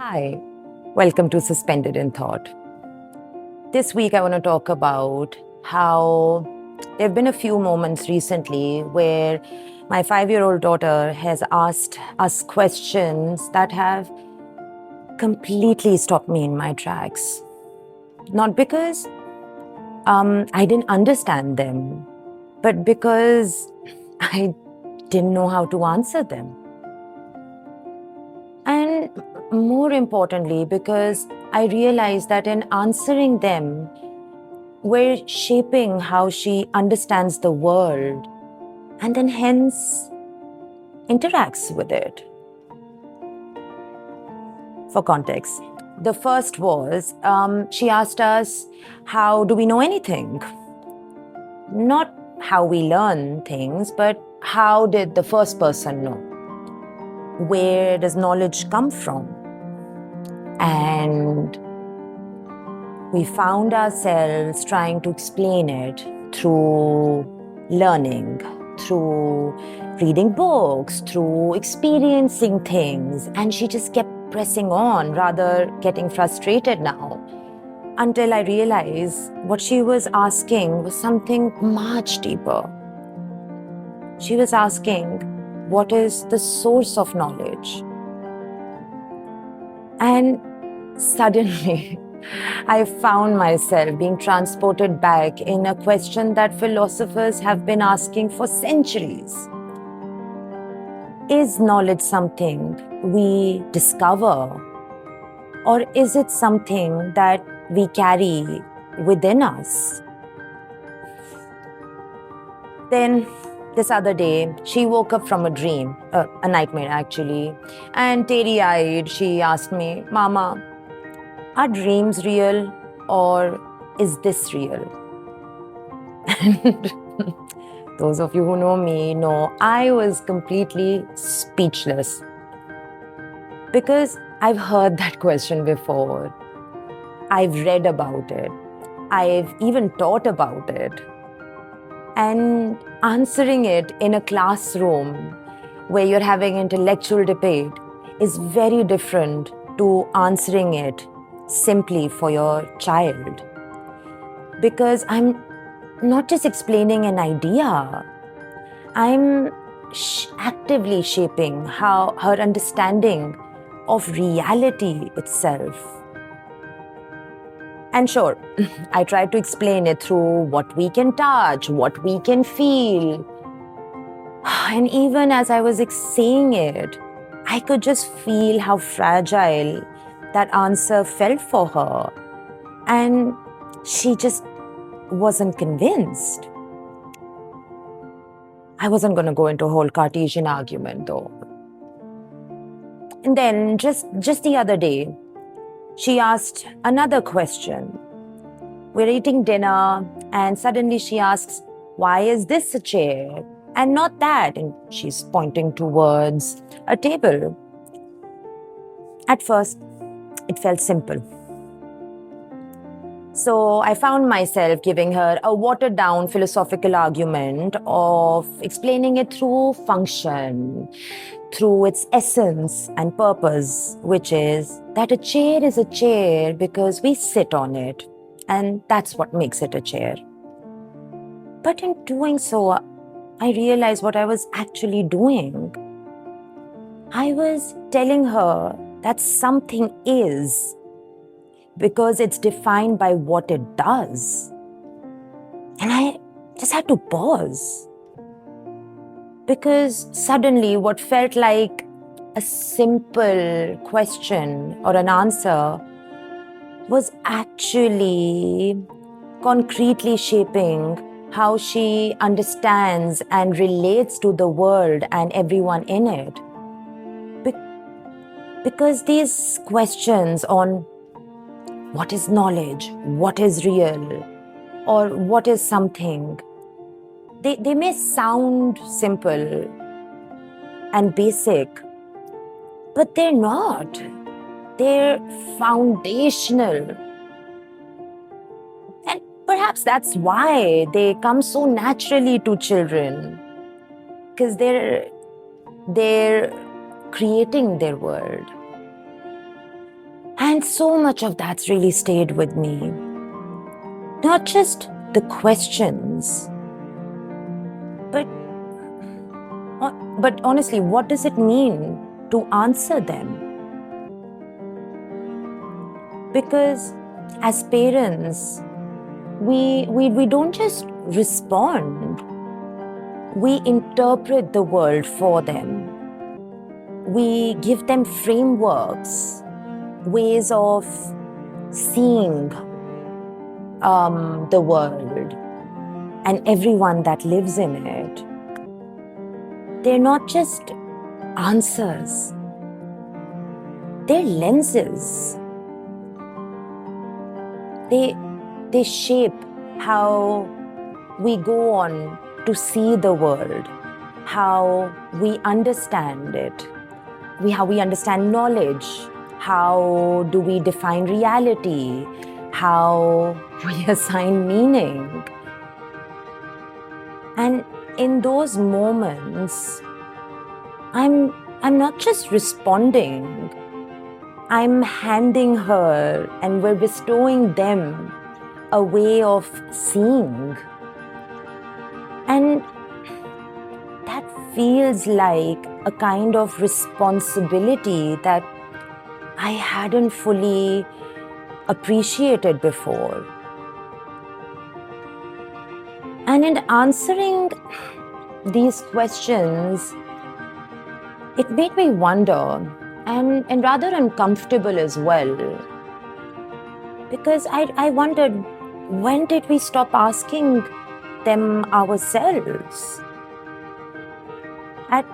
Hi, welcome to Suspended in Thought. This week, I want to talk about how there have been a few moments recently where my 5-year-old daughter has asked us questions that have completely stopped me in my tracks. Not because I didn't understand them, but because I didn't know how to answer them. And more importantly, because I realized that in answering them, we're shaping how she understands the world and then hence interacts with it. For context, the first was she asked us, how do we know anything? Not how we learn things, but how did the first person know? Where does knowledge come from? And we found ourselves trying to explain it through learning, through reading books, through experiencing things. And she just kept pressing on, rather getting frustrated now, until I realized what she was asking was something much deeper. She was asking, what is the source of knowledge? And suddenly, I found myself being transported back in a question that philosophers have been asking for centuries. Is knowledge something we discover, or is it something that we carry within us? Then, this other day, she woke up from a dream, a nightmare actually, and teary-eyed, she asked me, Mama, are dreams real, or is this real? And those of you who know me know I was completely speechless, because I've heard that question before. I've read about it. I've even taught about it. And answering it in a classroom where you're having intellectual debate is very different to answering it simply for your child. Because I'm not just explaining an idea, I'm actively shaping how her understanding of reality itself. And sure, I tried to explain it through what we can touch, what we can feel. And even as I was saying it, I could just feel how fragile that answer felt for her. And she just wasn't convinced. I wasn't going to go into a whole Cartesian argument though. And then just the other day, she asked another question. We're eating dinner and suddenly she asks, why is this a chair and not that? And she's pointing towards a table. At first, it felt simple. So I found myself giving her a watered down philosophical argument of explaining it through function, through its essence and purpose, which is that a chair is a chair because we sit on it, and that's what makes it a chair. But in doing so, I realized what I was actually doing. I was telling her that something is because it's defined by what it does. And I just had to pause. Because suddenly what felt like a simple question or an answer was actually concretely shaping how she understands and relates to the world and everyone in it. Because these questions on what is knowledge, what is real, or what is something, they may sound simple and basic, but they're not. They're foundational. And perhaps that's why they come so naturally to children, because they're creating their world. And so much of that's really stayed with me. Not just the questions, but, but honestly, what does it mean to answer them? Because as parents, we don't just respond, we interpret the world for them. We give them frameworks, ways of seeing the world and everyone that lives in it. They're not just answers, they're lenses. They shape how we go on to see the world, how we understand it, how we understand knowledge, how do we define reality, how we assign meaning. And in those moments, I'm not just responding, I'm handing her and we're bestowing them a way of seeing. And that feels like a kind of responsibility that I hadn't fully appreciated before. And in answering these questions, it made me wonder and rather uncomfortable as well. Because I wondered, when did we stop asking them ourselves? At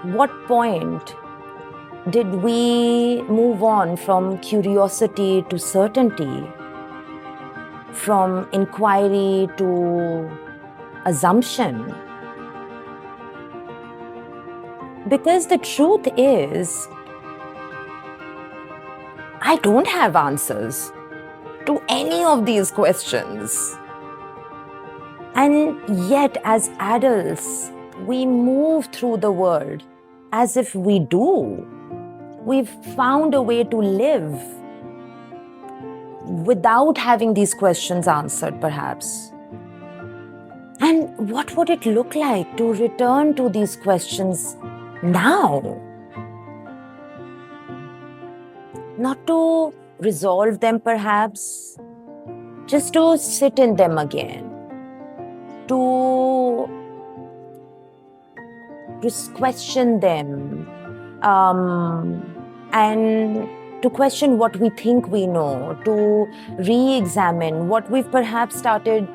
what point did we move on from curiosity to certainty, from inquiry to assumption? Because the truth is, I don't have answers to any of these questions. And yet, as adults, we move through the world as if we do. We've found a way to live without having these questions answered, perhaps. And what would it look like to return to these questions now? Not to resolve them, perhaps, just to sit in them again, to just question them, and to question what we think we know, to re-examine what we've perhaps started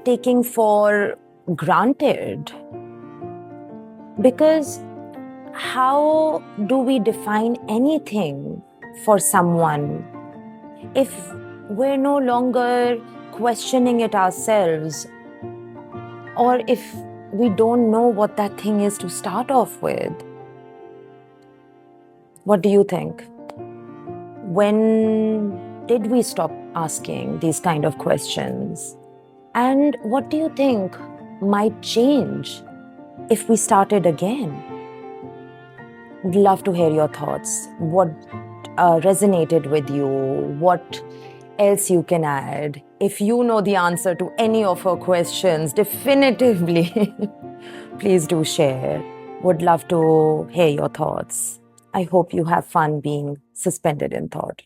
taking for granted. Because how do we define anything for someone if we're no longer questioning it ourselves, or if we don't know what that thing is to start off with? What do you think? When did we stop asking these kind of questions? And what do you think might change if we started again? Would love to hear your thoughts. What resonated with you? What else you can add? If you know the answer to any of her questions, definitively, please do share. Would love to hear your thoughts. I hope you have fun being suspended in thought.